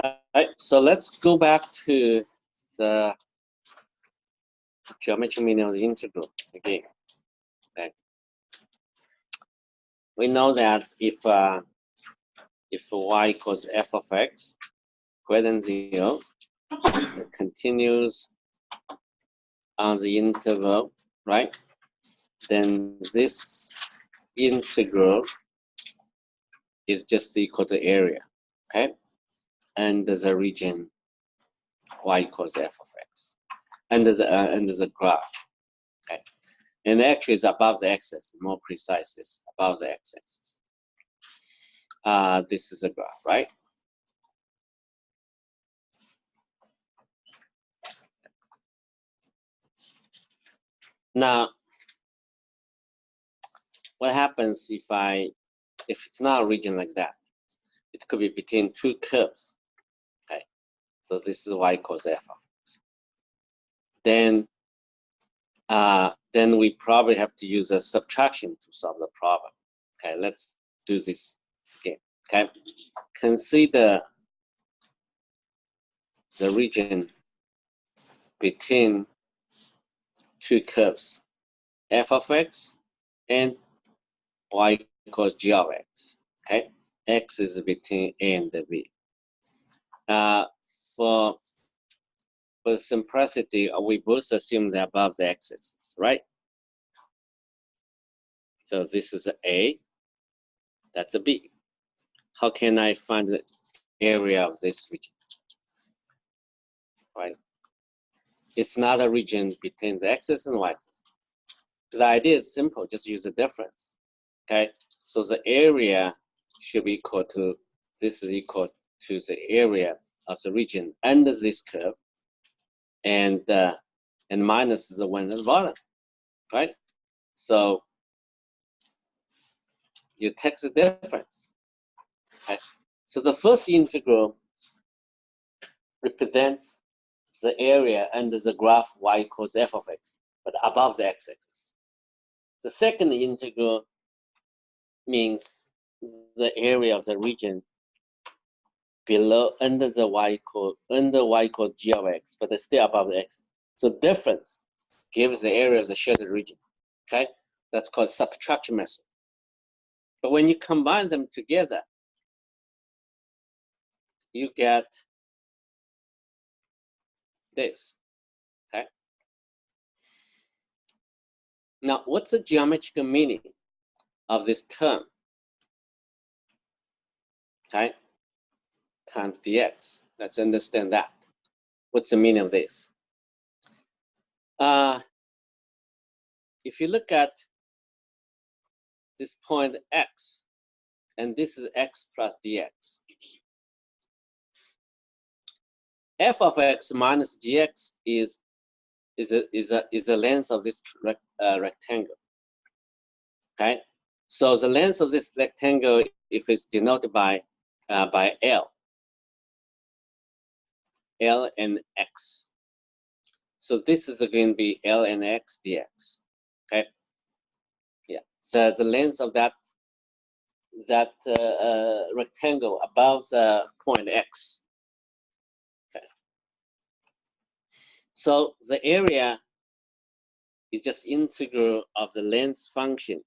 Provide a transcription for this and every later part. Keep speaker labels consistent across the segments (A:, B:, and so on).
A: All right, so let's go back to the geometric meaning of the integral again. Okay. We know that if y equals f of x greater than 0, it continues on the interval, right? Then this integral is just equal to area, okay? And there's a region y equals f of x. And there's a graph, okay? And actually it's above the x-axis, more precise, it's above the x-axis. This is a graph, right? Now, what happens if it's not a region like that? It could be between two curves, okay? So this is y equals f of x. Then we probably have to use a subtraction to solve the problem. Okay, let's do this again. Okay, consider the region between two curves, f of x and y equals g of x. Okay, x is between a and b. For simplicity, we both assume they're above the x-axis, right? So this is A, that's a B. How can I find the area of this region? Right? It's not a region between the x-axis and y-axis. The idea is simple, just use the difference. Okay, so the area should be equal to, this is equal to the area of the region under this curve, and minus the one at the bottom, right? So you take the difference. Okay? So the first integral represents the area under the graph y equals f of x, but above the x-axis. The second integral means the area of the region below under y equals g of x, but it's still above the x. So difference gives the area of the shaded region. Okay, that's called subtraction method. But when you combine them together, you get this. Okay. Now, what's the geometrical meaning of this term? Okay, times dx. Let's understand that. What's the meaning of this? If you look at this point x, and this is x plus dx. F of x minus gx is the length of this rectangle. Okay, so the length of this rectangle, if it's denoted by L and x. So this is going to be L and x dx. Okay, yeah. So the length of that rectangle above the point x. Okay. So the area is just integral of the length function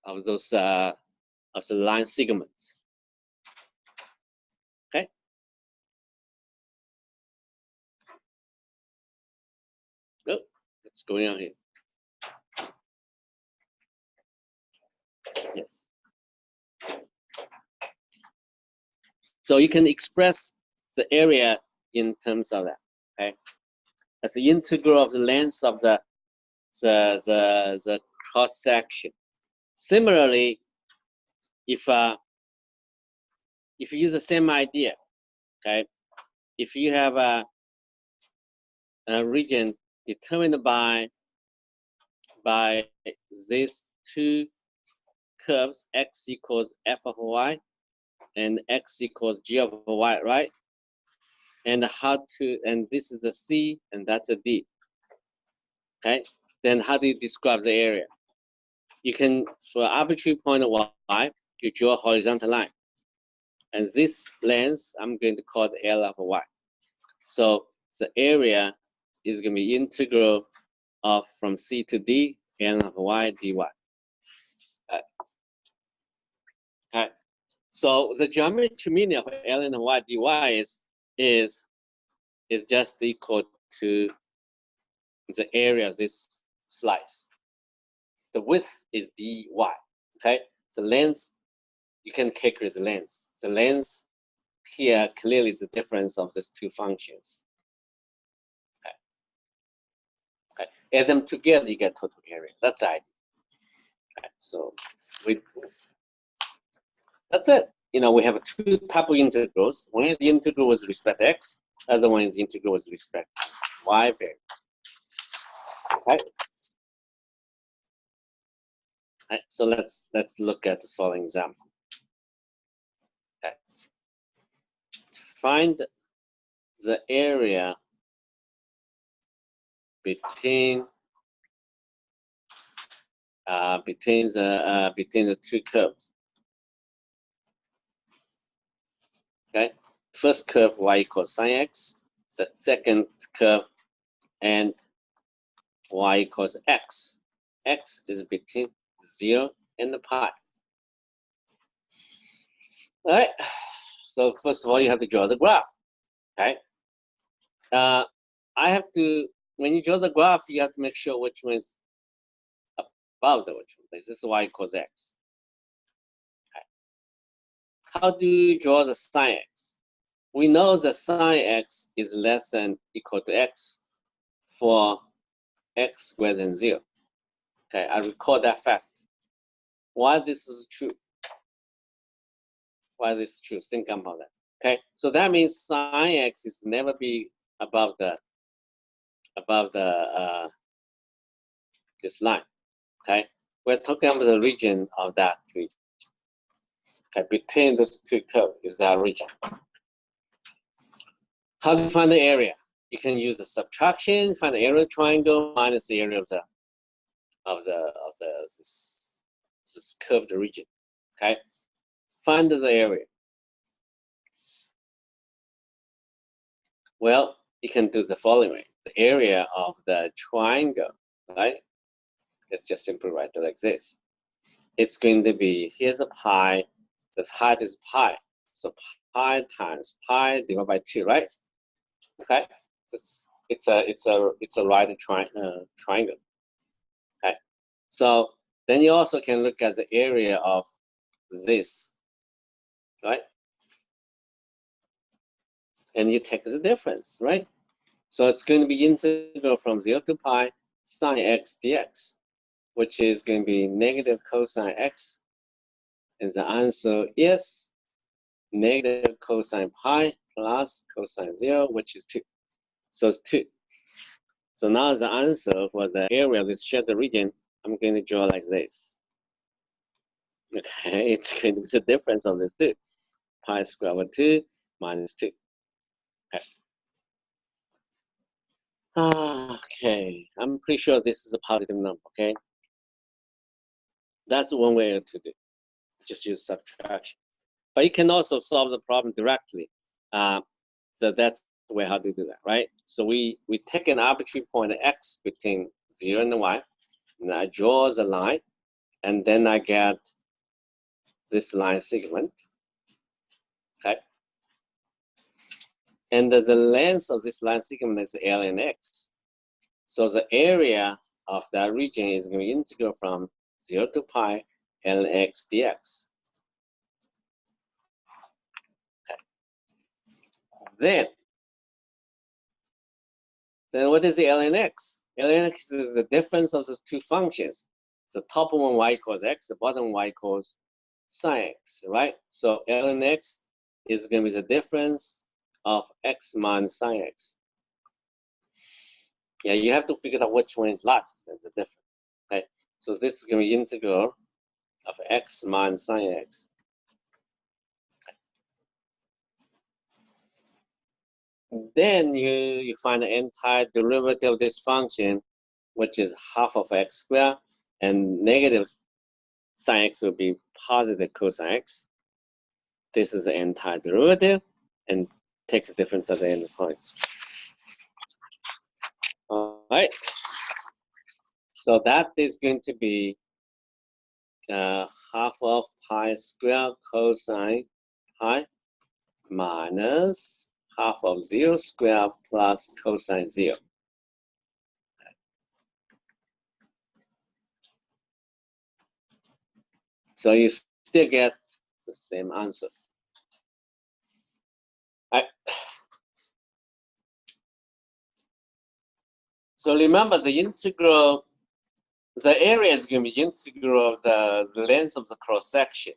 A: of those of the line segments. Okay. Oh, what's going on here? Yes. So you can express the area in terms of that. Okay. As the integral of the length of the cross section. Similarly, if you use the same idea, okay, if you have a region determined by these two curves, x equals f of y and x equals g of y, right? And this is a C and that's a D. Okay, then how do you describe the area? You can, for arbitrary point of y, you draw a horizontal line. And this length, I'm going to call the L of y. So the area is going to be integral of from C to D, L of y dy. Okay. So the geometry meaning of ln of y dy is just equal to the area of this slice. The width is dy. Okay. The length, you can calculate the length. The length here clearly is the difference of these two functions. Okay. Okay. Add them together, you get total area. That's the idea. Okay. So that's it. You know, we have two type of integrals. One is the integral with respect to x. Other one is the integral with respect to y variable. Okay. Right, so let's look at the following example. Okay. Find the area between the two curves. Okay. First curve y equals sine x. The second curve and y equals x. X is between 0 and the pi. All right. So first of all, you have to draw the graph. Okay. I have to, when you draw the graph, you have to make sure which one is above the which one. This is y equals x. Okay. How do you draw the sine x? We know the sine x is less than equal to x for x greater than 0. Okay, I record that fact. Why this is true? Why this is true? Think about that. Okay, so that means sine x is never be above the this line. Okay, we're talking about the region of that region. Okay, between those two curves is that region. How do you find the area? You can use the subtraction, find the area of the triangle minus the area of this curved region. Okay, find the area. Well, you can do the following way. The area of the triangle, right? Let's just simply write it like this. It's going to be, here's a pi, this height is pi. So pi times pi divided by 2, right? Okay, it's a right triangle. Okay, so then you also can look at the area of this, right? And you take the difference, right? So it's going to be integral from 0 to pi sine x dx, which is going to be negative cosine x. And the answer is negative cosine pi plus cosine 0, which is 2. So it's 2. So now the answer for the area of this shared region, I'm going to draw like this. Okay, it's going to be the difference of this 2. Pi square over 2 minus 2. Okay. Okay, I'm pretty sure this is a positive number, okay? That's one way to do. Just use subtraction. But you can also solve the problem directly. So that's the way how to do that, right? So we take an arbitrary point x between 0 and y, and I draw the line, and then I get this line segment, okay? And the length of this line segment is ln x. So the area of that region is going to be integral from 0 to pi ln x dx. Okay. Then what is the ln x? Ln x is the difference of those two functions. The top one y equals x, the bottom y equals sine x, right? So ln x is going to be the difference of x minus sine x. Yeah, you have to figure out which one is largest and the difference. Okay, so this is going to be integral of x minus sine x. Then you find the antiderivative of this function which is half of x squared, and negative sine x will be positive cosine x. This is the antiderivative, and take the difference at the end points. All right. So that is going to be half of pi squared cosine pi minus half of 0 squared plus cosine 0. So you still get the same answer. So remember the integral, the area is going to be integral of the length of the cross section.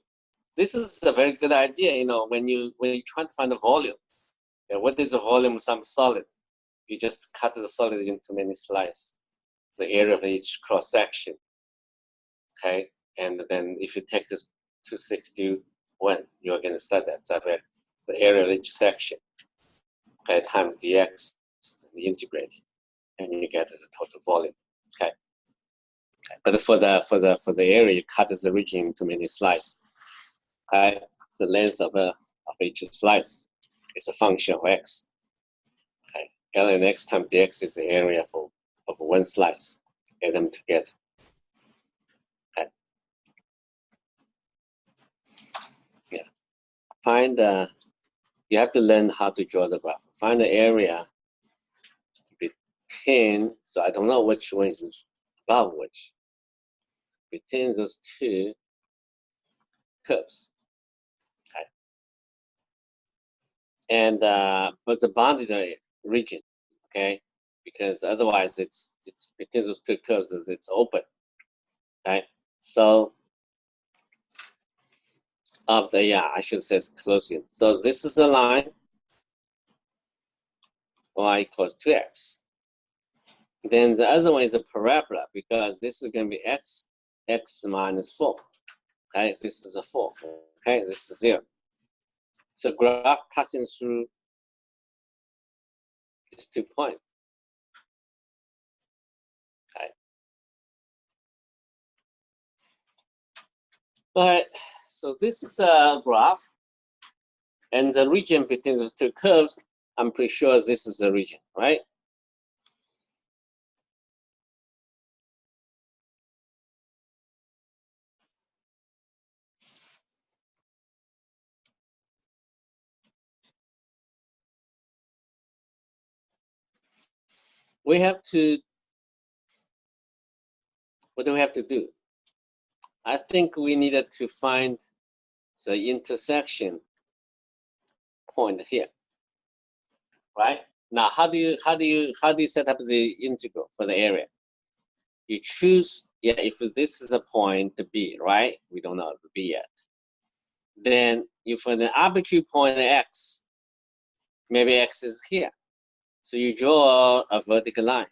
A: This is a very good idea, you know, when you try to find the volume. Yeah, what is the volume of some solid? You just cut the solid into many slices. The area of each cross section. Okay, and then if you take this 261, you're going to start that. So the area of each section. Okay, times dx, and integrate, and you get the total volume. Okay. But for the area, you cut the region into many slices. Okay, the length of each slice is a function of x. Okay, ln x times dx is the area of one slice. Add them together. Okay. Yeah. Find you have to learn how to draw the graph. Find the area between. So I don't know which one is above which. Between those two curves. Okay. And but the boundary region, okay, because otherwise it's between those two curves, it's open. Okay, so of the I should say it's close in. So this is a line y equals 2x. Then the other one is a parabola because this is going to be x minus 4. Okay, this is a 4. Okay, this is 0. So graph passing through these 2 points. Okay. All right. So this is a graph, and the region between those two curves, I'm pretty sure this is the region, right? We have to, what do we have to do? I think we needed to find the intersection point here, right? Now, how do you set up the integral for the area? You choose, if this is a point B, right? We don't know B yet. Then you find an arbitrary point x. Maybe x is here. So you draw a vertical line.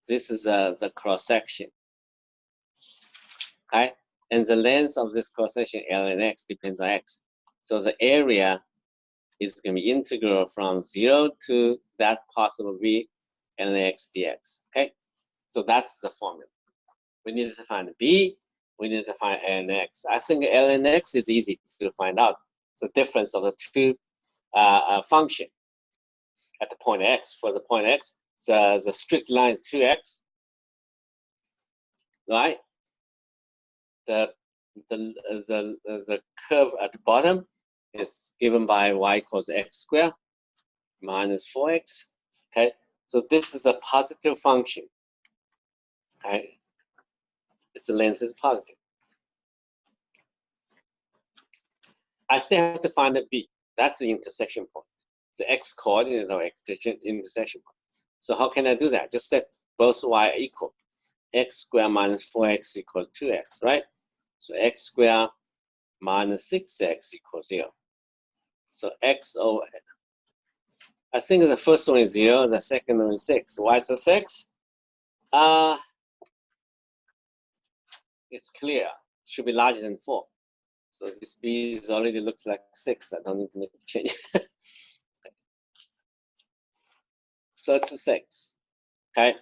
A: This is the cross section. Okay? And the length of this cross section, ln x, depends on x. So the area is going to be integral from 0 to that possible v ln x dx. Okay? So that's the formula. We need to find b. We need to find ln x. I think ln x is easy to find out. It's the difference of the two function at the point x. For the point x, the strict line is 2x, right? The curve at the bottom is given by y equals x squared minus 4x. Okay, so this is a positive function. Okay, its length is positive. I still have to find the b. That's the intersection point. The x coordinate of intersection point. So how can I do that? Just set both y equal. X squared minus 4x equals 2x, right? So x squared minus 6x equals 0. So x over, I think the first one is 0, the second one is 6. Why it's a 6? It's clear. It should be larger than 4. So this b is already looks like 6. I don't need to make a change. So it's a 6. Okay.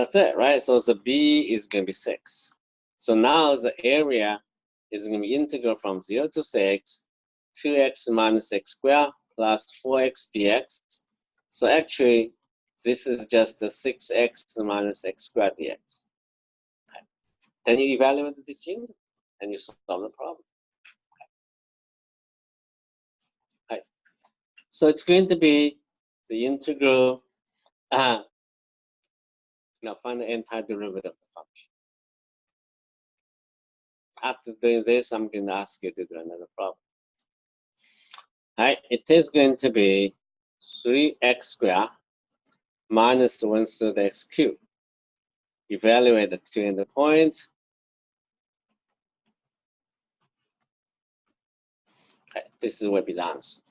A: That's it, right? So the B is going to be 6. So now the area is going to be integral from 0 to 6, 2x minus x squared plus 4x dx. So actually, this is just the 6x minus x squared dx. Okay. Then you evaluate this integral and you solve the problem. Okay. So it's going to be the integral. Now find the antiderivative of the function. After doing this, I'm going to ask you to do another problem. Right, it is going to be 3x squared minus 1/3 x cubed. Evaluate the two endpoints. Okay, this will be the answer.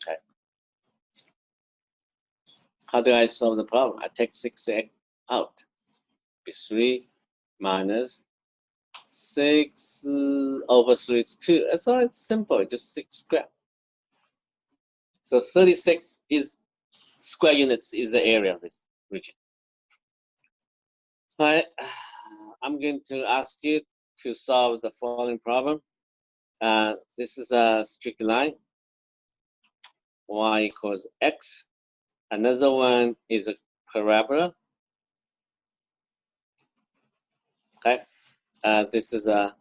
A: Okay. How do I solve the problem? I take 6x out. Be 3 minus 6 over 3 is 2. So it's simple, just 6 squared. So 36 is square units is the area of this region. All right, I'm going to ask you to solve the following problem. This is a strict line. Y equals x. Another one is a parabola. Okay. This is a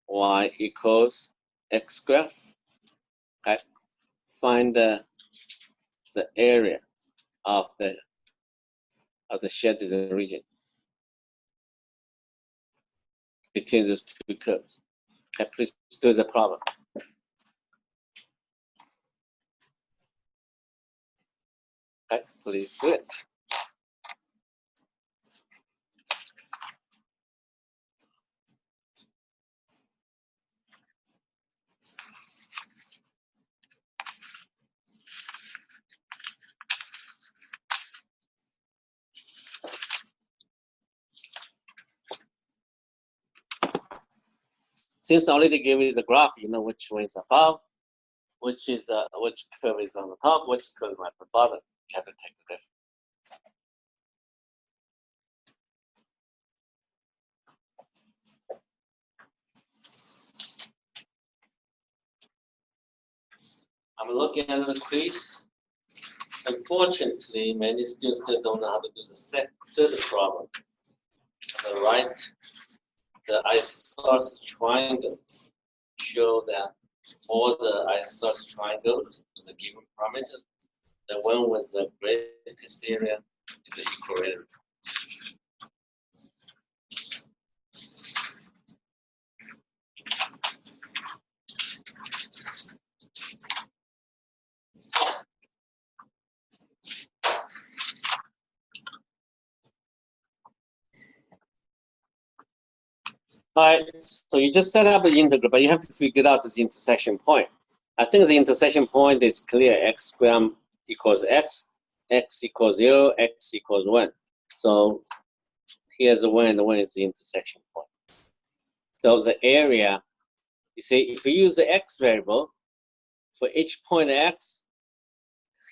A: y equals x squared. Okay. Find the area of the shaded region between those two curves. Okay, please do the problem. Okay, please do it. Since I already gave you the graph, you know which one is above, which curve is on the top, which curve is at the bottom. You have to take the difference. I'm looking at the quiz. Unfortunately, many students still don't know how to do the third problem. The right, the isosceles triangle show that all the isosceles triangles with a given parameter, the one with the greatest area is the equivalent. All right, so you just set up the integral, but you have to figure out this intersection point. I think the intersection point is clear. X squared equals x, x equals 0, x equals 1. So here's the 1 and the 1 is the intersection point. So the area, you see, if you use the x variable, for each point x,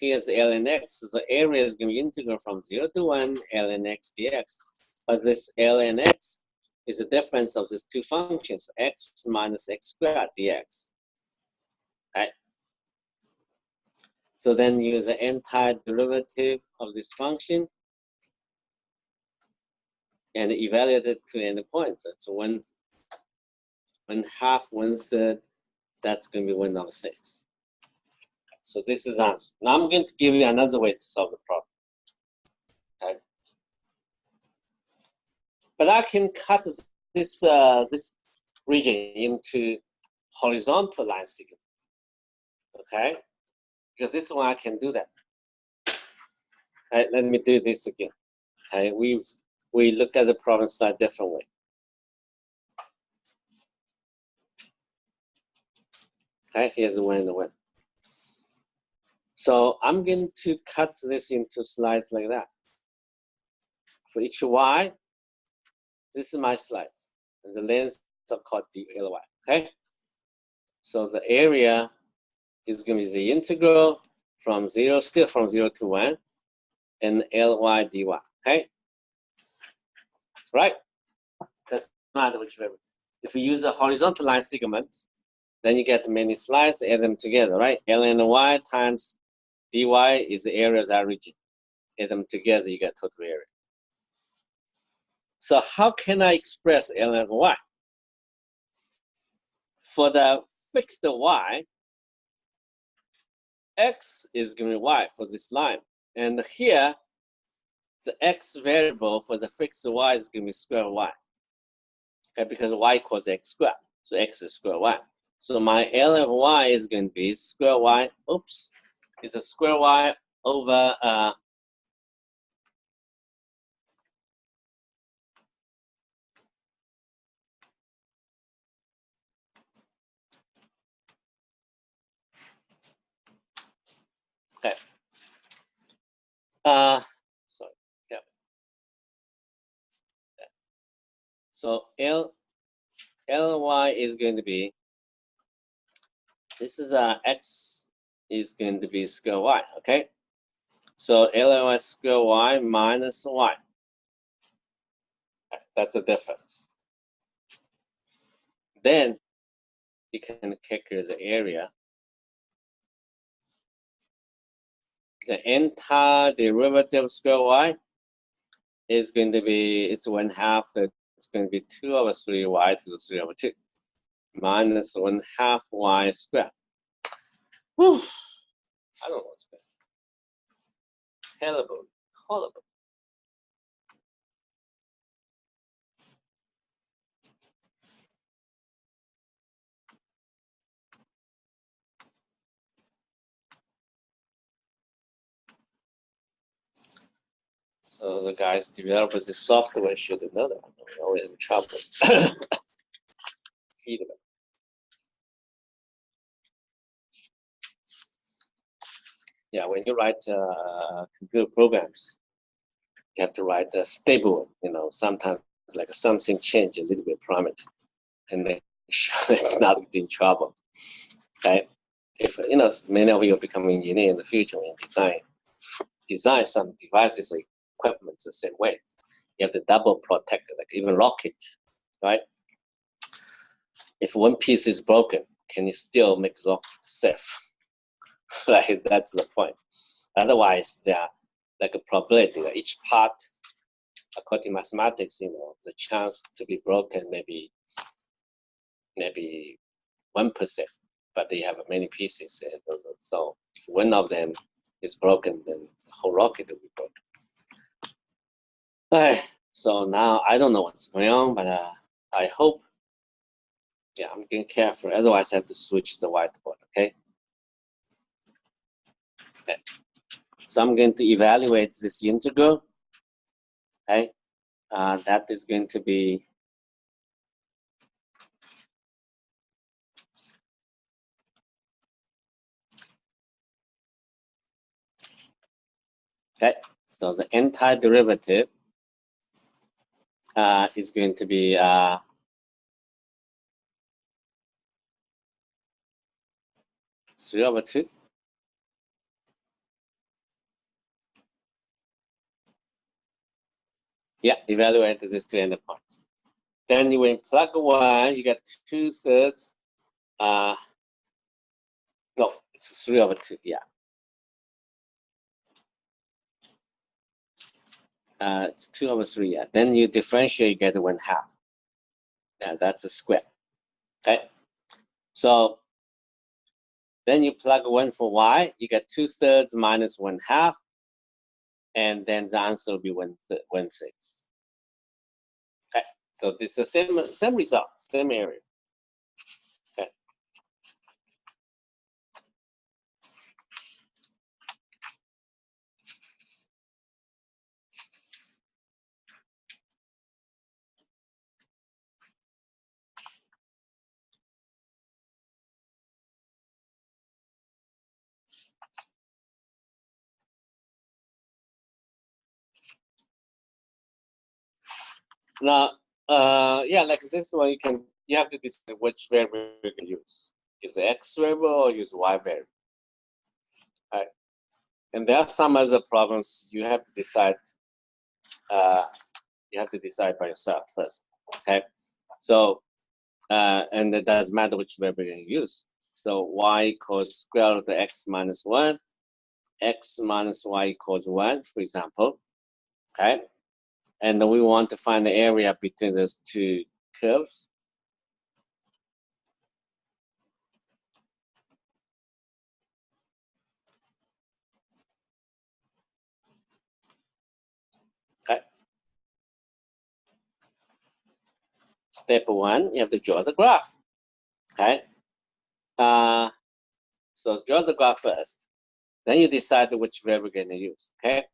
A: here's the ln x. So the area is going to be integral from 0 to 1, ln x dx. But this ln x is the difference of these two functions, x minus x squared dx. Right? So then use the antiderivative of this function and evaluate it to endpoints. So 1/2, 1/3, that's going to be 1/6. So this is answer. Now I'm going to give you another way to solve the problem. Okay. But I can cut this region into horizontal line segment. Okay, because this one I can do that. All right, let me do this again. Okay, we look at the problem slightly different way. Okay, here's the 1 and the 1. So I'm going to cut this into slides like that. For each y, this is my slides. And the lengths are called dy. Okay? So the area is going to be the integral from 0, still from 0 to 1, and ly dy. Okay? right? Doesn't matter which variable. If you use a horizontal line segment, then you get many slides, add them together, right? ln y times dy is the area of that region. Add them together, you get total area. So how can I express ln y? For the fixed y, x is going to be y for this line. And here, the x variable for the fixed y is going to be square y. Okay, because y equals x squared. So x is square y. So my ln of y is going to be square y. Oops. It's a square y over okay. Sorry. Yeah. So ly is going to be, this is x is going to be square y, okay? So ly square y minus y. That's the difference. Then you can calculate the area. The antiderivative square y is going to be, it's 1/2, it's going to be 2 over 3y to the 3 over 2 minus 1/2 y squared. Whew. I don't know what's best. Horrible. So the guys developers the software should know that. We're always in trouble. Feedback. Yeah, when you write computer programs, you have to write a stable. Sometimes like something change a little bit parameter, and make sure it's not in trouble. Okay, if many of you become engineer in the future and design some devices or equipment the same way. You have to double protect it, like even rocket, right? If one piece is broken, can you still make the rocket safe? Right, that's the point. Otherwise, there are like a probability that each part, according to mathematics, the chance to be broken maybe 1%, but they have many pieces, and so if one of them is broken, then the whole rocket will be broken. Okay, so now I don't know what's going on, but I hope, yeah, I'm getting careful. Otherwise, I have to switch the whiteboard. Okay. So I'm going to evaluate this integral. Okay, that is going to be okay. So the antiderivative is going to be 3 over 2. Yeah, evaluate these two endpoints. Then when you plug 1, you get 2/3. No, it's 3 over 2. Yeah. It's 2 over 3. Yeah. Then you differentiate, you get 1/2. Yeah, that's a square. Okay. So then you plug 1 for y, you get 2/3 minus 1/2, and then the answer will be 1/6. Okay. So this is the same result, same area. Okay. Now, yeah, like this one, you have to decide which variable you can use. Use the x variable or use y variable. All right. And there are some other problems you have to decide You have to decide by yourself first. Okay, so and it doesn't matter which variable you use. So y equals square root of x minus 1, x minus y equals 1, for example. Okay, and we want to find the area between those two curves. Okay. Step 1, you have to draw the graph. Okay. So draw the graph first. Then you decide which variable you're going to use. Okay.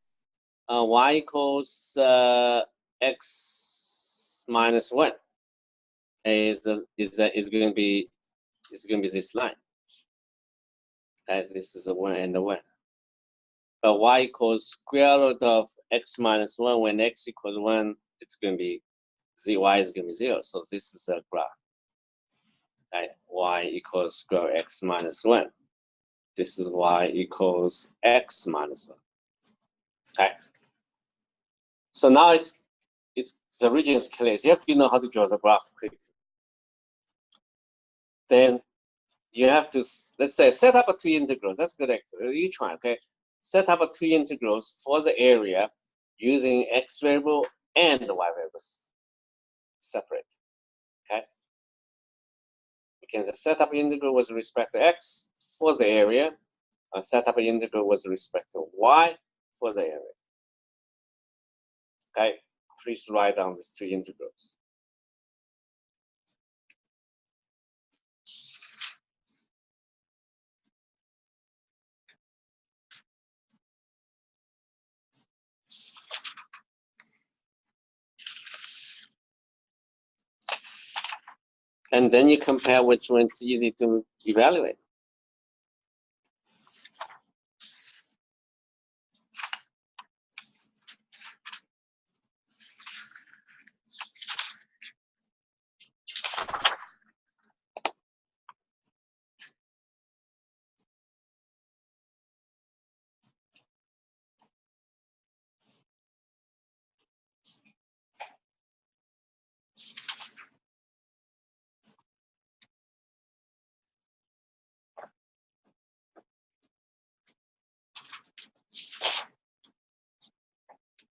A: Y equals x minus 1 is going to be this line. Okay, this is a 1 and a 1. But y equals square root of x minus 1. When x equals 1, it's going to be y is going to be 0. So this is a graph. Right? Y equals square root x minus 1. This is y equals x minus 1. Okay. So now it's the region is clear. So you have to know how to draw the graph quickly. Then you have to, let's say, set up a two integrals. That's good. Actually, each one. Okay. Set up a two integrals for the area using x variable and the y variables separate. Okay. You can set up an integral with respect to x for the area, or set up an integral with respect to y for the area. Okay. Please write down these two integrals. And then you compare which one's easy to evaluate.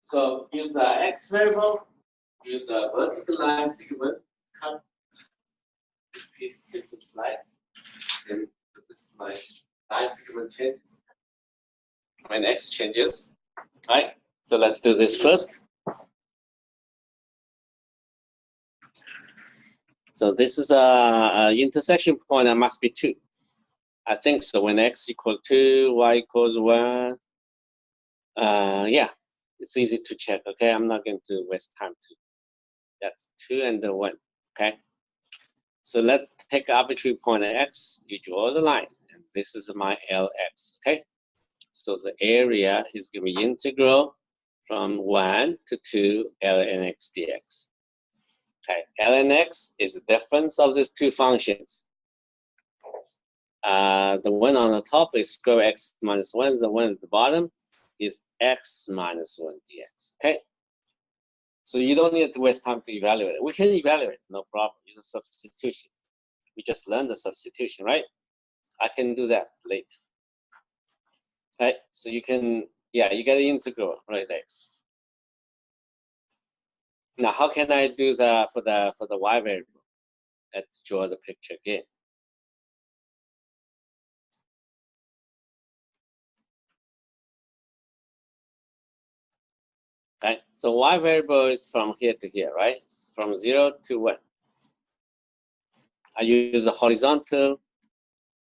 A: So use the x variable, use a vertical line segment, cut this piece into slides, then put this line segment changes. When x changes, right? So let's do this first. So this is a intersection point that must be 2. I think so. When x equals 2, y equals 1. Yeah, it's easy to check. Okay, I'm not going to waste time to. That's 2 and 1. Okay. So let's take arbitrary point at x. You draw the line, and this is my Lx. Okay. So the area is going to be integral from 1 to 2 ln x dx. Okay, ln x is the difference of these two functions. The one on the top is square x minus 1. The one at the bottom is x minus 1 dx. Okay. So you don't need to waste time to evaluate it. We can evaluate, no problem. Use a substitution. We just learned the substitution, right? I can do that later. Right? So you can, yeah, you get the integral right there. Now, how can I do that for the y variable? Let's draw the picture again. Right? So y variable is from here to here, right? From 0 to 1. I use a horizontal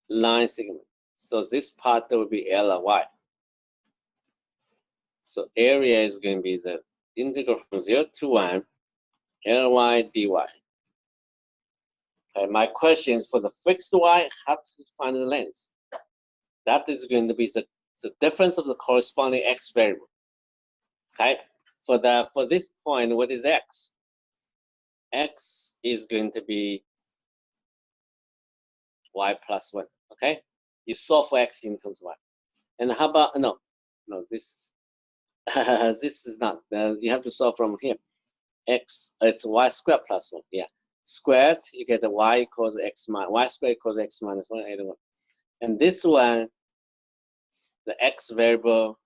A: line segment. So this part will be L and Y. So area is going to be the integral from 0 to 1, Ly dy. Okay, my question is for the fixed y, how to find the length? That is going to be the difference of the corresponding x variable. Okay, for this point, what is x? X is going to be y plus 1. Okay, you solve for x in terms of y. And how about no, this this is not. You have to solve from here. x, it's y squared plus 1, yeah. Squared, you get the y equals x minus, y squared equals x minus 1, either one. And this one, the x variable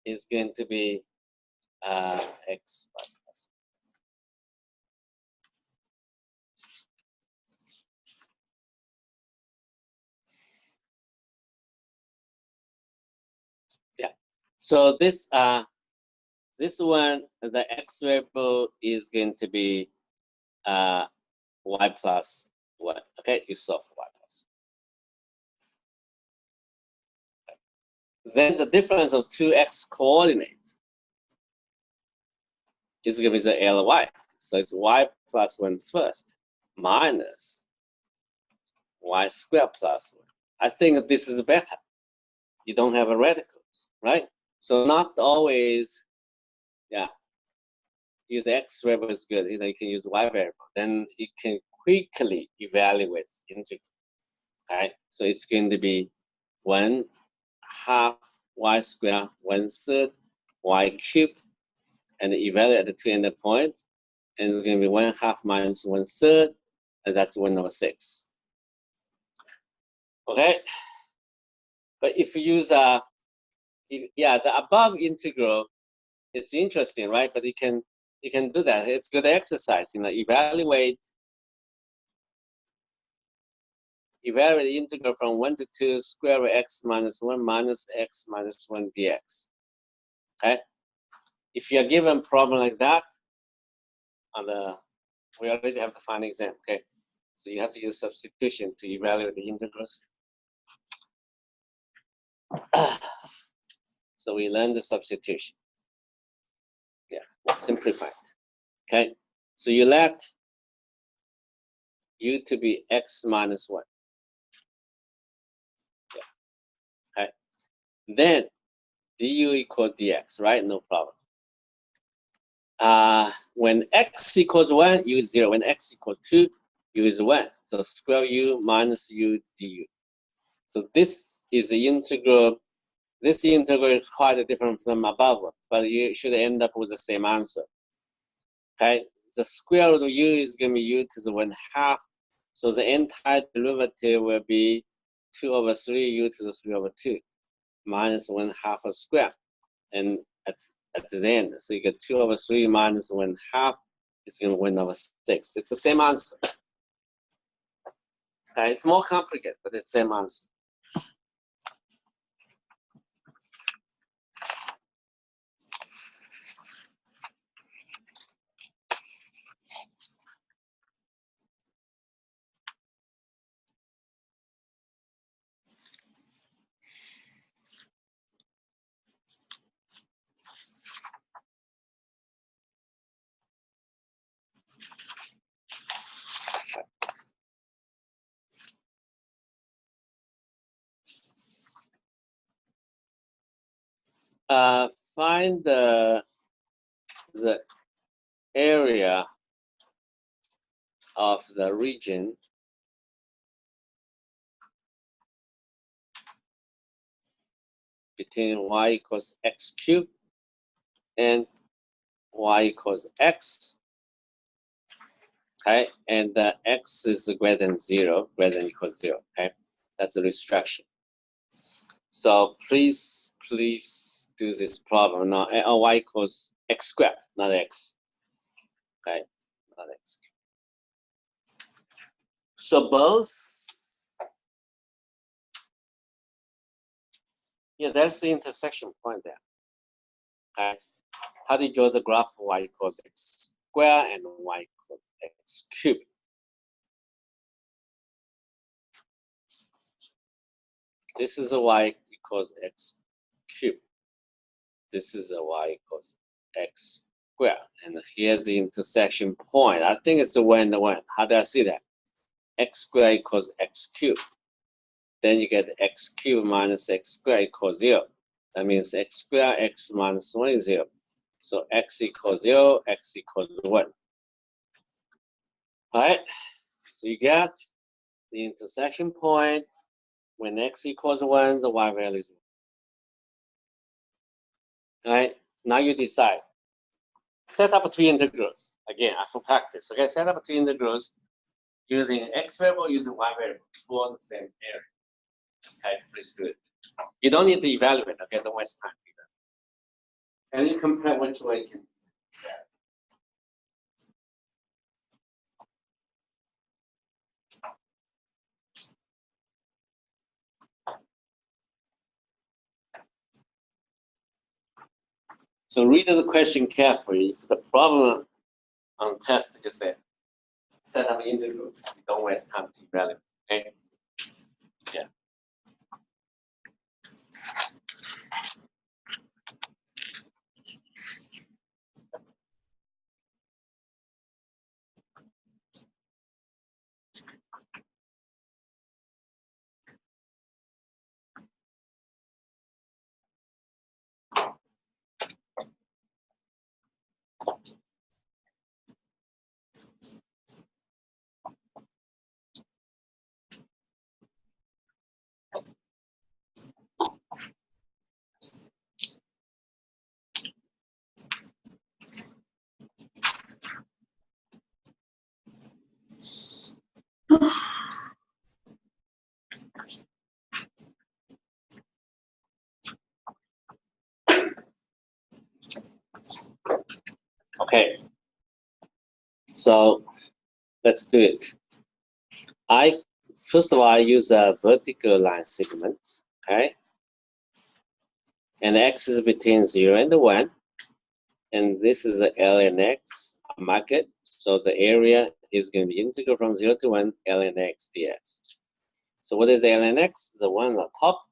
A: is going to be x plus. Yeah. So this one, the x variable is going to be y plus 1. Okay, you solve for y plus 1. Then the difference of two x coordinates is going to be the ly. So it's y plus 1 first minus y squared plus 1. I think this is better. You don't have a radical, right? So not always, yeah, use x variable is good. You can use y variable. Then you can quickly evaluate integral. Right? So it's going to be 1/2 y squared, 1/3 y cubed, and evaluate the two ending points. And it's going to be 1/2 minus 1/3, and that's 1/6. Okay, but if you use the above integral, it's interesting, right? But you can do that. It's good exercise. Evaluate the integral from 1 to 2 square root x minus 1 minus x minus 1 dx. Okay, if you're given a problem like that, we already have the final exam. Okay, so you have to use substitution to evaluate the integrals. So we learn the substitution. Yeah, simplified. Okay, so you let u to be x minus 1. Yeah. Okay, then du equals dx, right? No problem. When x equals 1, u is 0. When x equals 2, u is 1. So square u minus u du. So this is the integral. This integral is quite different from above, but you should end up with the same answer. Okay, the square root of u is going to be u to the 1/2. So the antiderivative will be 2/3 u to the 3/2 minus 1/2 of square. And at the end, so you get 2/3 minus 1/2. It's going to be 1/6. It's the same answer. Okay, it's more complicated, but it's the same answer. Find the area of the region between y equals x cubed and y equals x. Okay, and the x is greater than 0, greater than equal to 0. Okay, that's a restriction. So please do this problem now. Y equals x squared, not x. Okay, not x. So both, yeah, that's the intersection point there. Okay, how do you draw the graph of y equals x squared and y equals x cubed? This is a y equals x cubed. This is a y equals x squared. And here's the intersection point. I think it's the 1 and the 1. How do I see that? X squared equals x cubed. Then you get x cubed minus x squared equals 0. That means x squared, x minus 1 is 0. So x equals 0, x equals 1. All right, so you get the intersection point. When x equals 1, the y value is 1. All right, Now you decide. Set up two integrals. Again, for practice. Okay, set up two integrals using x variable, using y variable for the same area. Okay, please do it. You don't need to evaluate. Okay, don't waste time either. And you compare which way you can. So read the question carefully. If the problem on test just say set up integrals, you don't waste time to evaluate. Okay. Yeah. Okay. So let's do it. First of all, I use a vertical line segment. Okay. And x is between 0 and 1. And this is the ln x market. So the area is going to be integral from 0 to 1 ln x dx. So what is the ln x? The one on the top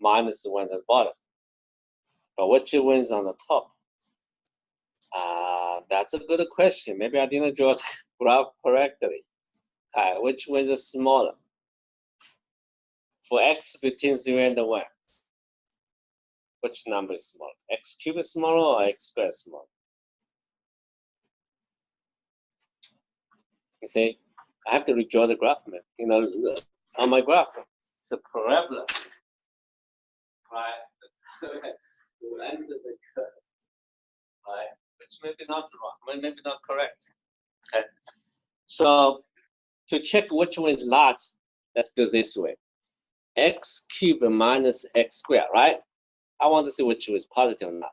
A: minus the one at the bottom. But which one is on the top? That's a good question. Maybe I didn't draw the graph correctly. Which one is smaller? For x between 0 and 1. Which number is smaller? X cubed is smaller or x squared is smaller? You see, I have to redraw the graph, man. You know, on my graph, it's a parabola, right? The end of the curve, right? Which may be not wrong, maybe not correct. Okay. So to check which one is large, let's do this way: x cubed minus x squared, right? I want to see which one is positive or not.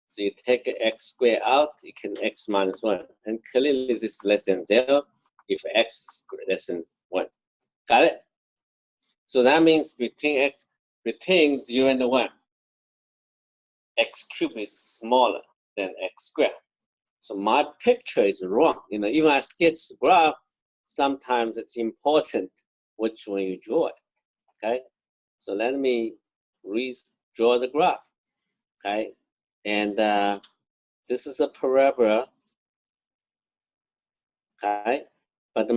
A: So you take x squared out, you can x minus 1. And clearly this is less than 0 if x is less than 1. Got it? So that means between 0 and 1, x cubed is smaller than x squared. So my picture is wrong. You know, even I sketch the graph, sometimes it's important which one you draw. Okay? So let me redraw the graph. Okay? And this is a parabola, okay? But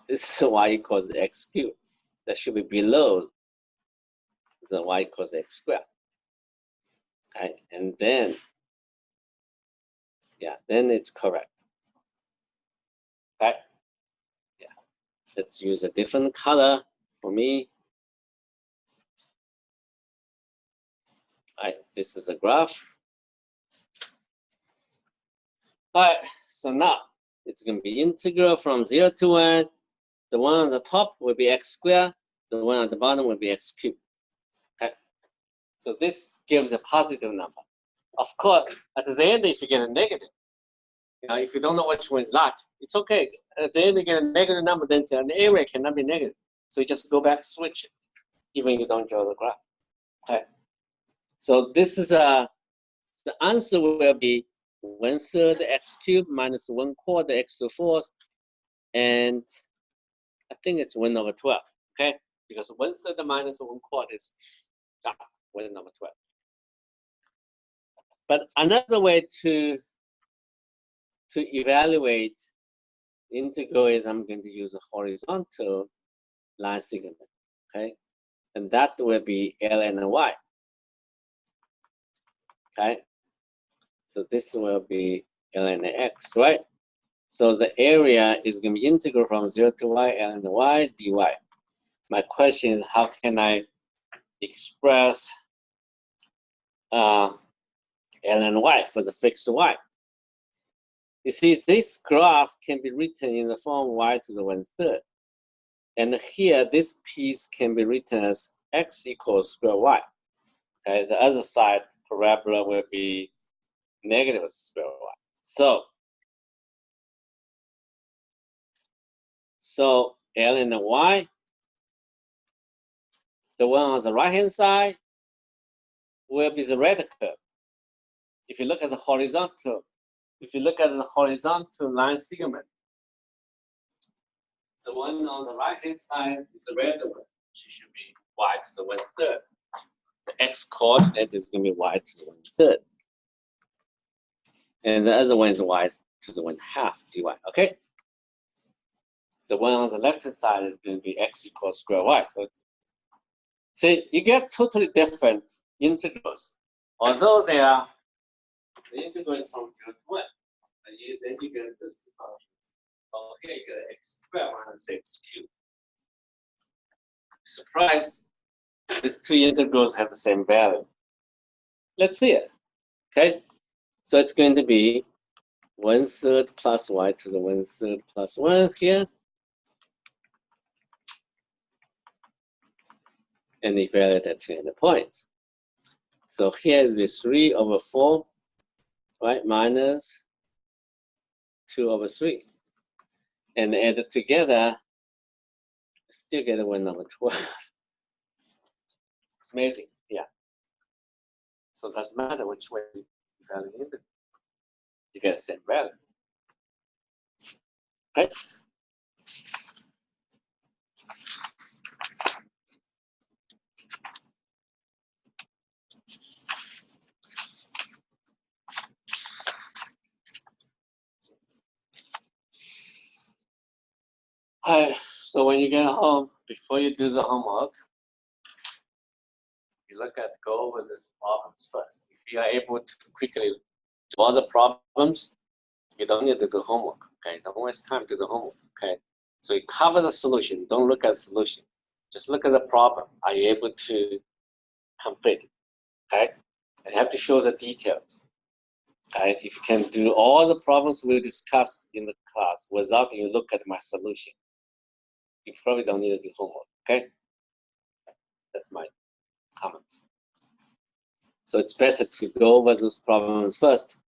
A: this is y equals x cubed. That should be below the y equals x squared. Okay, and then, yeah, then it's correct. Okay, yeah. Let's use a different color for me. All right, this is a graph. All right, so now it's going to be integral from 0 to 1. The one on the top will be x squared. The one on the bottom will be x cubed. Okay, so this gives a positive number. Of course, at the end, if you get a negative, you know, if you don't know which one is large, it's okay. At the end, you get a negative number, then the area cannot be negative. So you just go back, switch it, even if you don't draw the graph. Okay. So this is the answer will be 1/3 x cubed minus 1/4 x to the 4th, and I think it's 1/12. Okay, because 1/3 minus 1/4 is 1/12. But another way to evaluate integral is I'm going to use a horizontal line segment, okay? And that will be ln y, okay? So this will be ln x, right? So the area is going to be integral from 0 to y ln y dy. My question is, how can I express L and Y for the fixed Y. You see, this graph can be written in the form y to the 1/3. And here, this piece can be written as x equals square y. Okay, the other side parabola will be negative square y. So L and Y, the one on the right-hand side will be the red curve. If you look at the horizontal line segment, the one on the right-hand side is the red one, which should be y to the 1/3. The x coordinate is going to be y to the 1/3. And the other one is y to the 1/2 dy, okay? The one on the left-hand side is going to be x equals square y. So see, you get totally different integrals. Although the integral is from 0 to 1, then you get this two functions. Oh, here you get x squared minus x cubed. Surprised, these two integrals have the same value. Let's see it. Okay, so it's going to be 1/3 plus y to the 1/3 plus 1 here. And evaluate at 200 points. So here is the 3/4, right, minus 2/3. And add it together, still get 1/12. It's amazing, yeah. So it doesn't matter which way you value it, you get the same value. Right? So when you get home, before you do the homework, you go over these problems first. If you are able to quickly do all the problems, you don't need to do homework. Okay, don't waste time to do homework. Okay, so you cover the solution. Don't look at the solution. Just look at the problem. Are you able to complete it? Okay, you have to show the details. Okay, if you can do all the problems we discussed in the class without you look at my solution, you probably don't need to do homework. Okay, that's my comments. So it's better to go over those problems first.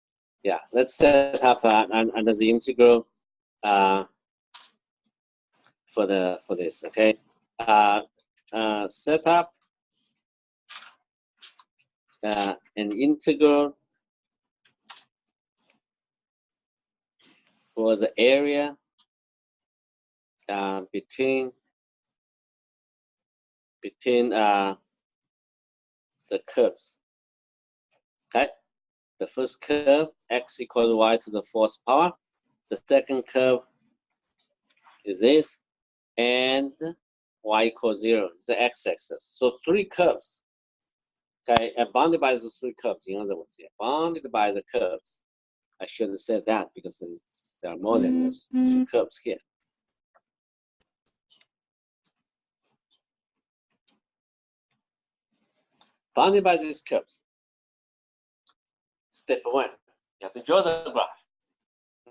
A: Yeah, let's set up under the integral for this. Okay, set up an integral for the area between the curves. Okay, the first curve x equals y to the 4th power. The second curve is this, and y equals 0, the x-axis. So 3 curves. Okay, and bounded by those 3 curves. In other words, bounded by the curves. I should have said that because there are more than 2 curves here. Bounded by these curves. Step 1, you have to draw the graph.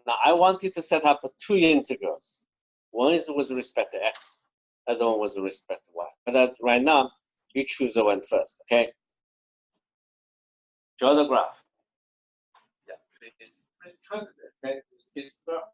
A: Now I want you to set up 2 integrals. One is with respect to x, other one with respect to y. But right now, you choose the one first, okay? Draw the graph. Yeah, please try to do it, okay? This graph.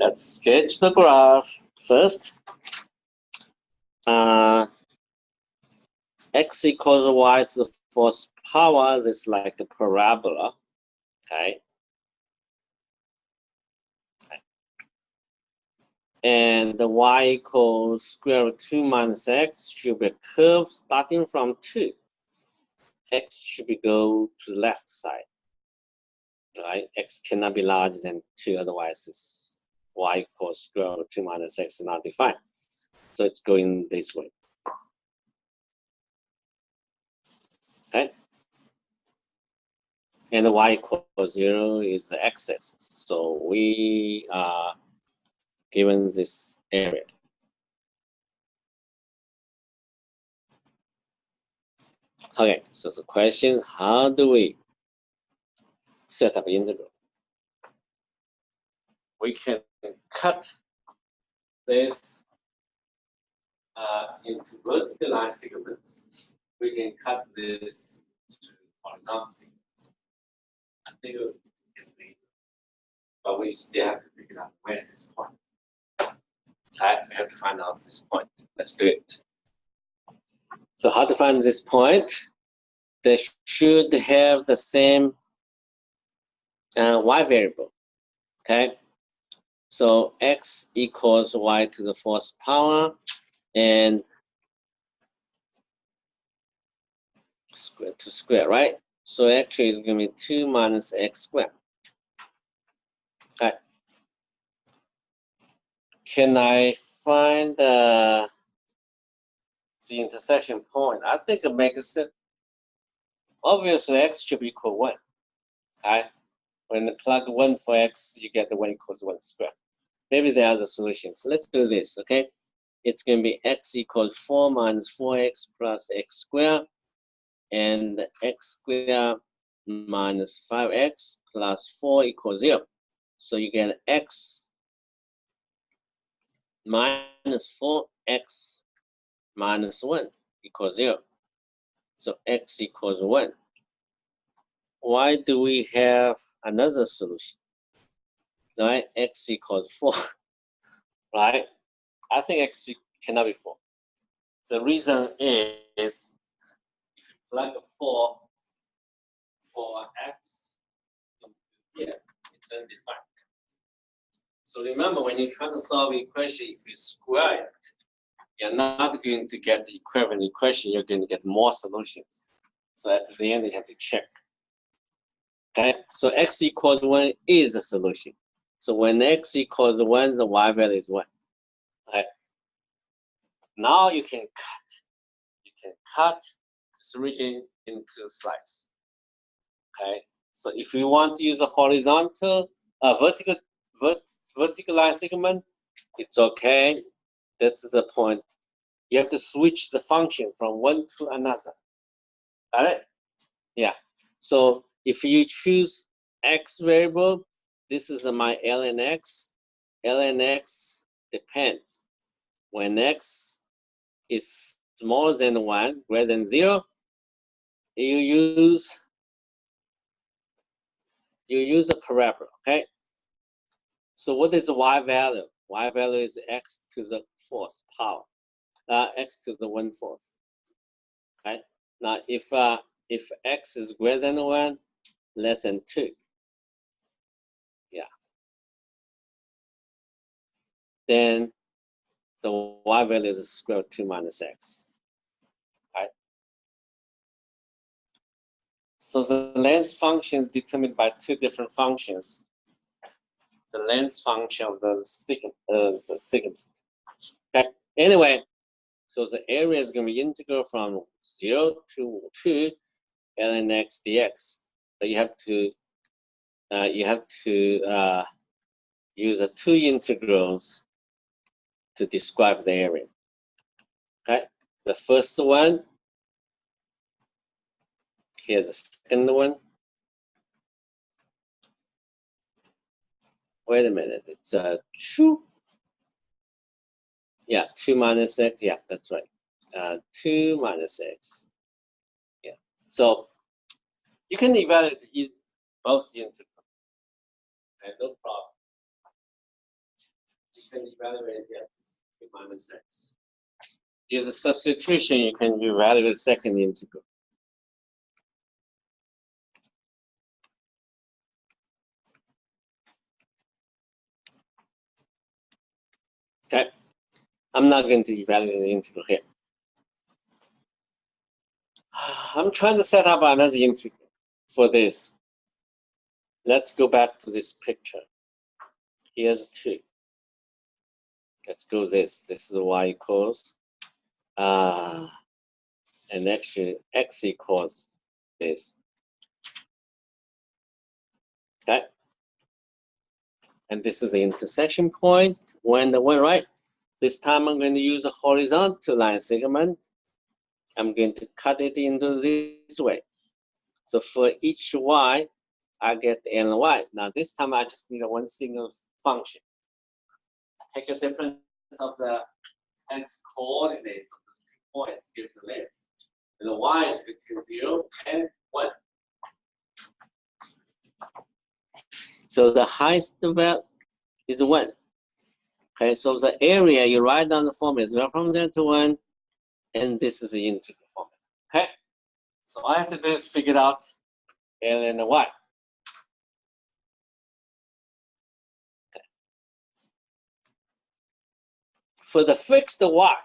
A: Let's sketch the graph first. X equals y to the fourth power. This is like a parabola. Okay. And the y equals square root of 2 minus x should be a curve starting from 2. X should be go to the left side. Right? X cannot be larger than 2, otherwise it's y equals square root of 2 minus x is not defined. So it's going this way. Okay? And the y equals 0 is the x-axis. So we are given this area. Okay, so the question is, how do we set up integral? We can cut this into vertical line segments. We can cut this to horizontal segments. I think it can be, but we still have to figure out where is this point. Okay, we have to find out this point. Let's do it. So how to find this point? They should have the same y variable. Okay, so x equals y to the fourth power and square to square, right? So actually it's going to be 2 minus x squared. Okay. Can I find the intersection point? I think it makes it obviously x should be equal 1. Okay. When you plug 1 for x, you get the 1 equals 1 squared. Maybe there are other solutions. So let's do this, okay? It's going to be x equals 4 minus 4x plus x squared, and x squared minus 5x plus 4 equals 0. So you get x minus 4x minus 1 equals 0. So x equals 1. Why do we have another solution? Right? X equals 4. Right? I think x cannot be 4. The reason is if you plug 4 for x here, it's undefined. So remember, when you try to solve an equation, if you square it, you're not going to get the equivalent equation, you're going to get more solutions. So at the end, you have to check. Okay, so x equals 1 is a solution. So when x equals 1, the y value is 1. Okay. Now you can cut. You can cut this region into slices. Okay, so if you want to use a horizontal, vertical line segment, it's okay. This is the point. You have to switch the function from one to another. All right? Yeah. So if you choose x variable, this is my ln x. ln x depends. When x is smaller than 1, greater than 0, you use a parabola, okay? So what is the y value? Y value is x to the fourth power, x to the 1/4. Okay. Now if x is greater than 1, less than 2, yeah, then the y value is square root of 2 minus x. Right. So the length function is determined by 2 different functions. The length function of the secant. Okay. Anyway, so the area is going to be integral from 0 to 2 ln x dx. But you have to use the 2 integrals to describe the area. Okay, the first one. Here's the second one. Wait a minute, it's 2. Yeah, 2 minus x. Yeah, that's right. 2 minus x. Yeah. So you can evaluate both the integrals. Okay, no problem. can evaluate x, 2 minus x. Use a substitution, you can evaluate the second integral. Okay, I'm not going to evaluate the integral here. I'm trying to set up another integral for this. Let's go back to this picture. Here's 2. Let's go this. This is y equals, and actually x equals this. Okay. And this is the intersection point. When the one right, this time I'm going to use a horizontal line segment. I'm going to cut it into this way. So for each y, I get n y. Now this time I just need one single function. Take a difference of the x coordinates of the 2 points gives the length. And the y is between 0 and 1. So the highest value is 1. Okay, so the area you write down the formula is 0 from 0 to 1, and this is the integral formula. Okay, so all I have to do is figure out L and the y. Okay. For the fixed y,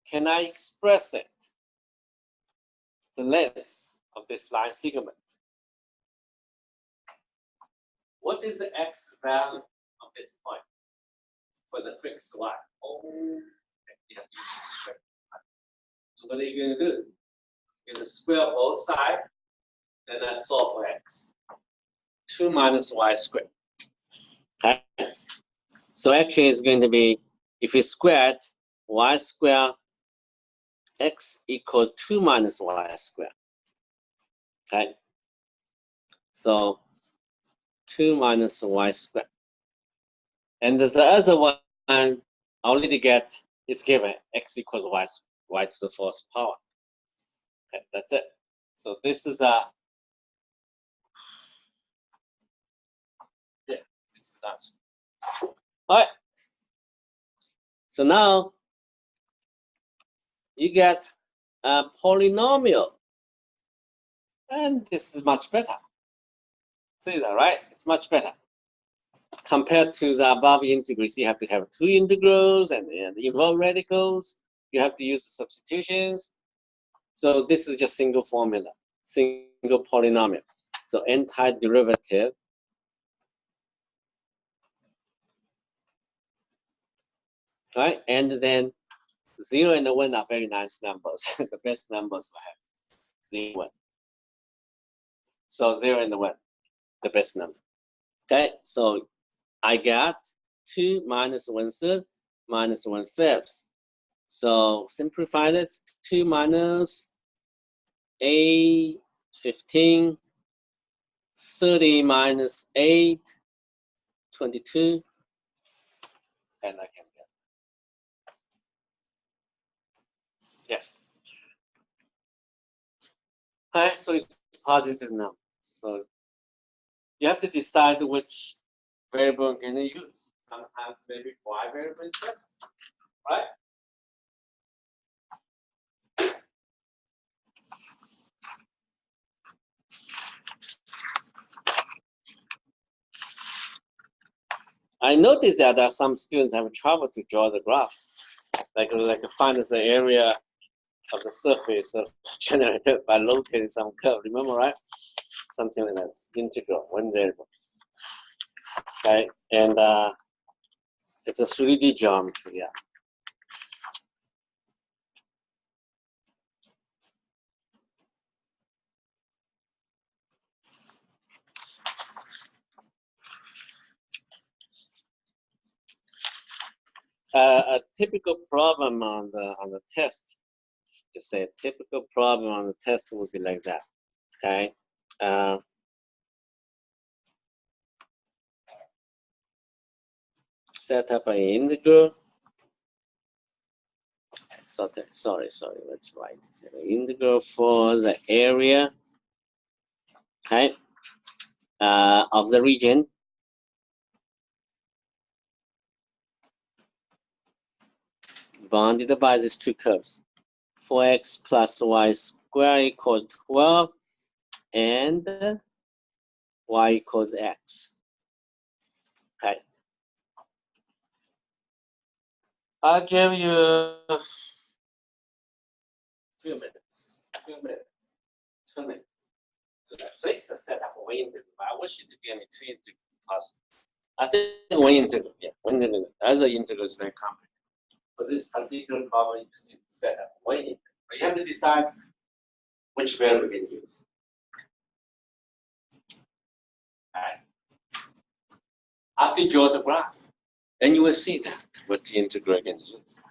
A: can I express it? The length of this line segment. What is the x value of this point for the fixed y? Oh, you have to use the square. So what are you going to do? You're going to square both sides, then I solve for x. 2 minus y squared. Okay. So actually it's going to be, if you squared y squared, x equals 2 minus y squared. Okay. So 2 minus y squared. And the other one, I already get, it's given x equals y to the 4th power. Okay, that's it. So this is a, yeah, this is answer. All right. So now you get a polynomial. And this is much better. See that, right? It's much better. Compared to the above integrals, you have to have 2 integrals and involve radicals. You have to use the substitutions. So this is just single formula, single polynomial. So antiderivative. Right? And then 0 and 1 are very nice numbers. The best numbers we have 0 1. So 0 and 1, the best number. Okay, so I got 2 minus 1/3 minus 1/5. So simplify it, 2 minus 8, 15, 30 minus 8, 22, and I can get. Yes. Okay, so it's positive now. So you have to decide which variable you're going to use. Sometimes maybe y variable instead, right? I noticed that there are some students have trouble to draw the graphs, like find the area of the surface generated by locating some curve. Remember, right? Something like that. Integral, one variable. Okay, and it's a 3D geometry. Yeah. A typical problem on the test, to say a typical problem on the test would be like that. Okay. Set up an integral. So sorry, let's write this. Integral for the area, okay, of the region bounded by these two curves. 4x plus y squared equals 12, and y equals x. Okay. I'll give you a few minutes, 2 minutes to place a setup of one integral. I wish you to give me 2 integrals possible. I think one integral, yeah, one integral. Other integral is very complicated. For this particular problem, you just need to set up one integral. But you have to decide which variable we're going to use. Alright. After you draw the graph, then you will see that what the integral you're going to use.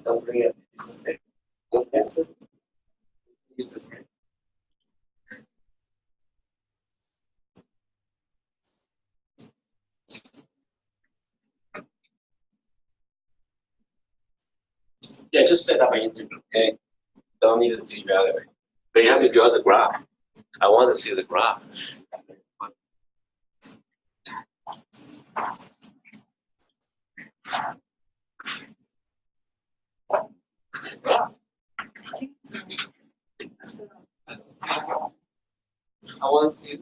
A: Don't bring it. Don't pass it. Use it. Yeah, just set up an integral, okay? Don't need to evaluate. But you have to draw the graph. I want to see the graph. I want to see.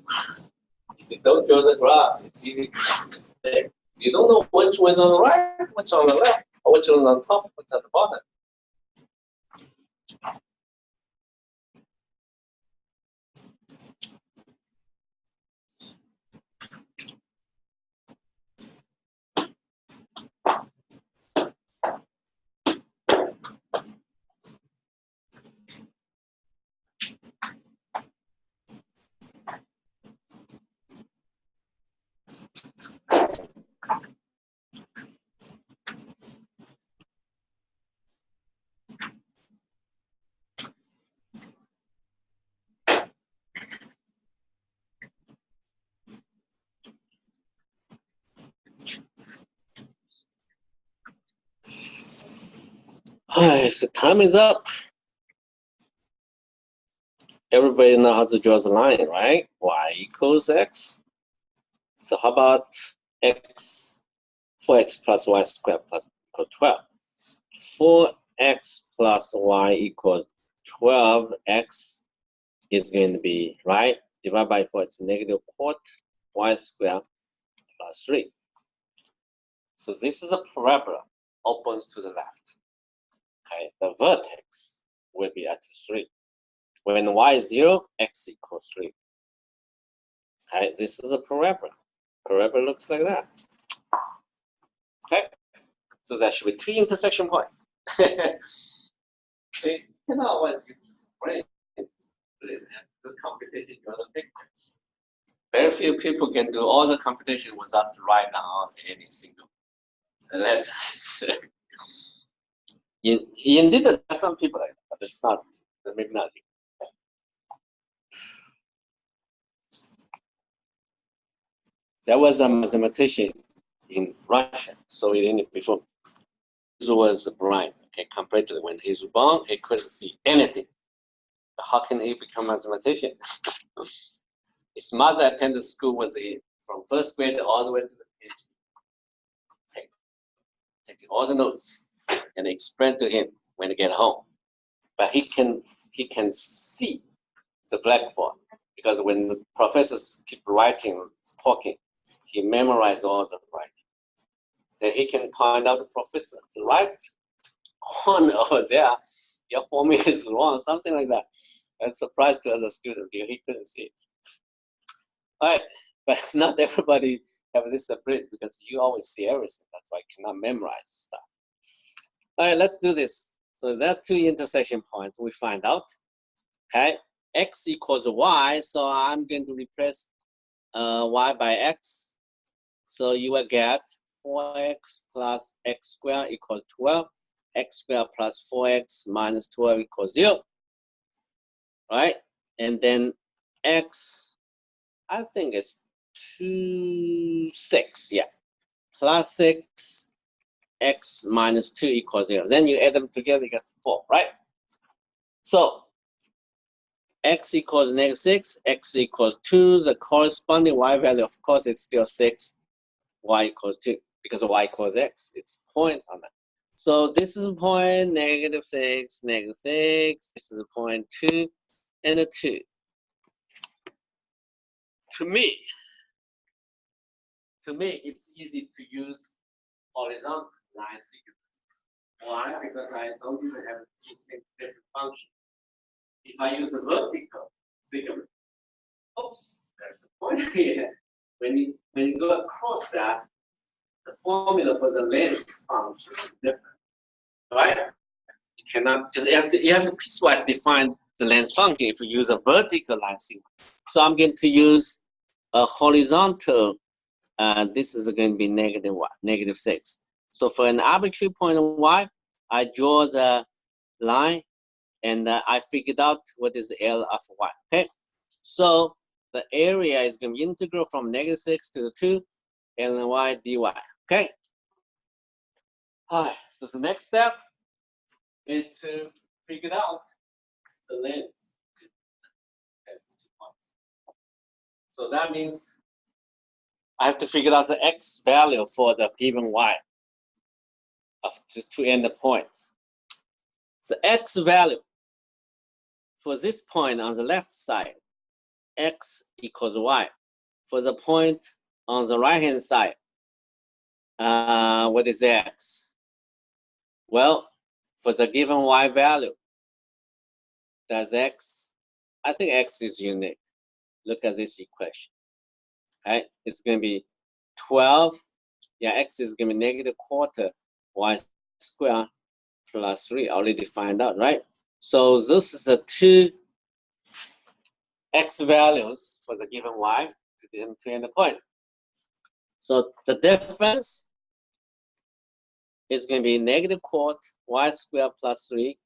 A: If you don't draw the graph, it's easy to make a mistake. You don't know which one's on the right, which on the left, or which one's on top, which at the bottom. Alright, so time is up. Everybody know how to draw the line, right? Y equals x. So how about x, 4x plus y squared plus equals 12? 4x plus y equals 12. X is going to be, right? Divided by 4, it's negative quart y squared plus 3. So this is a parabola, opens to the left. Okay, the vertex will be at 3. When y is 0, x equals 3. Okay, this is a parabola. Parabola looks like that. Okay, so that should be 2 intersection points. So you can always use this brain and do computation on the pictures. Very few people can do all the computation without writing down any single letters. Indeed, there are some people like that, but it's not, maybe not. There was a mathematician in Russia, Soviet Union before. He was blind, okay, completely. When he's born, he couldn't see anything. How can he become a mathematician? His mother attended school with him from first grade all the way to the PhD. Taking all the notes and explain to him when he get home. But he can see the blackboard because when the professors keep writing, talking, he memorized all the writing. Then he can point out the professor, the right corner over there, your formula is wrong, something like that. And surprise to other students, he couldn't see it. All right, but not everybody have this ability because you always see everything. That's why you cannot memorize stuff. All right, let's do this. So there are 2 intersection points we find out. Okay, x equals y, so I'm going to replace y by x. So you will get 4x plus x squared equals 12. X squared plus 4x minus 12 equals 0. Right? And then x, I think it's 6, yeah. Plus 6, x minus 2 equals 0. Then you add them together, you get 4, right? So x equals -6, x equals 2. The corresponding y value, of course, is still 6. Y equals 2 because y equals x. It's point on that. So this is point -6, -6. This is point 2 and a 2. To me, it's easy to use horizontal line sequence. Why? Because I don't even have two different functions. If I use a vertical sequence, oops, there's a point here. When you go across that, the formula for the length function is different, right? You cannot just you have to piecewise define the length function if you use a vertical line sequence. So I'm going to use a horizontal. This is going to be -6. So for an arbitrary point of y, I draw the line and I figured out what is the L of y. Okay, so the area is going to be integral from -6 to the 2 Ly dy. Okay. All right. So the next step is to figure out the length. So that means I have to figure out the x value for the given y of two endpoints. The x value for this point on the left side, x equals y. For the point on the right hand side, what is x? Well, for the given y value, does x, I think x is unique. Look at this equation. Right? It's going to be 12. Yeah, x is going to be -1/4 y squared plus 3. Already find out, right? So this is the two x values for the given y to the endpoint. So the difference is going to be -1/4 y squared plus 3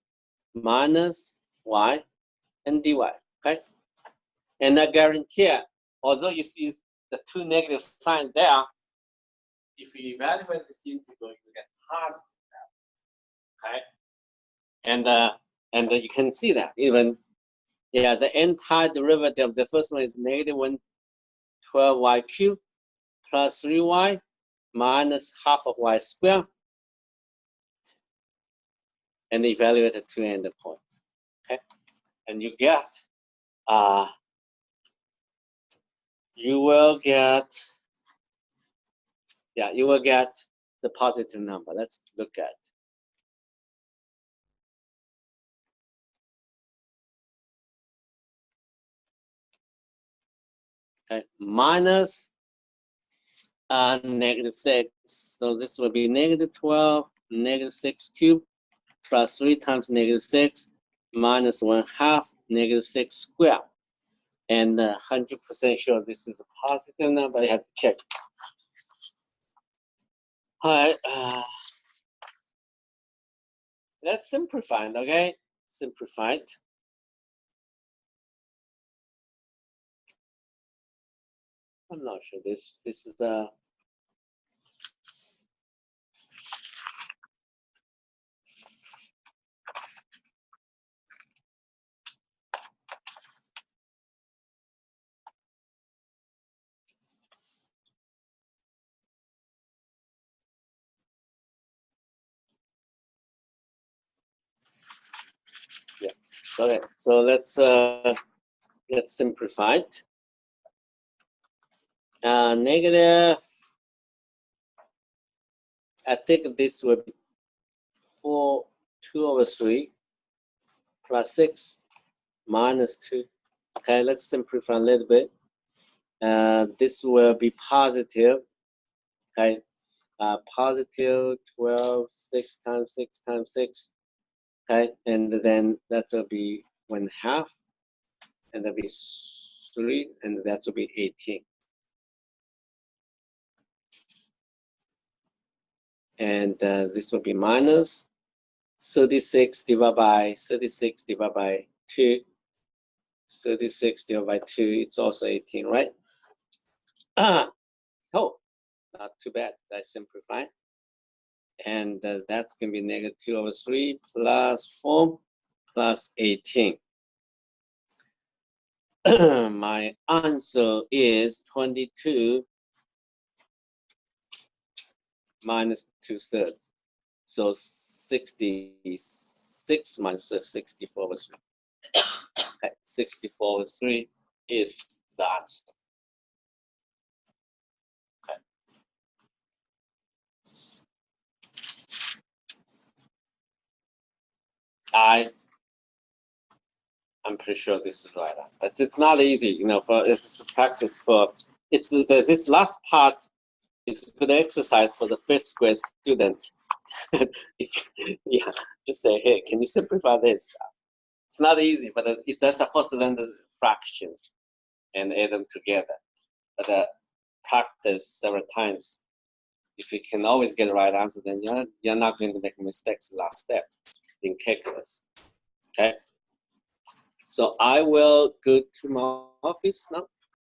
A: minus y and dy. Okay, and I guarantee, although you see the two negative signs there, if you evaluate this integral, you get positive value. Okay, and you can see that even, yeah, the antiderivative of the first one is -1/12y cubed plus 3y minus half of y squared, and evaluate the two endpoints. Okay, and you get you will get the positive number. Let's look at. Okay, minus -6. So this will be -12, -6 cubed plus 3 times -6 minus 1/2 -6 squared. And 100% sure this is a positive number. I have to check. All right. Let's simplify it, okay? Simplify it. I'm not sure this is a yeah. Okay, so let's simplify it. Negative. I think this will be 2/3 plus 6 minus 2. Okay, let's simplify a little bit. This will be positive. Okay, positive 12, 6 times 6 times 6. Okay, and then that will be 1/2, and that'll be 3, and that will be 18. And this will be minus 36 divided by 36 divided by 2. 36 divided by 2, it's also 18, right? Oh, not too bad. I simplify. And that's going to be -2/3 plus 4 plus 18. My answer is 22 minus 2/3. So 66 minus 64/3. Okay, 64/3 is the answer. Okay. I'm pretty sure this is right. But it's not easy, you know. For this is practice for this last part is a good exercise for the 5th grade student. Yeah, just say, hey, can you simplify this? It's not easy, but they're supposed to learn the fractions and add them together. But practice several times. If you can always get the right answer, then you're not going to make mistakes last step in calculus. Okay. So I will go to my office now.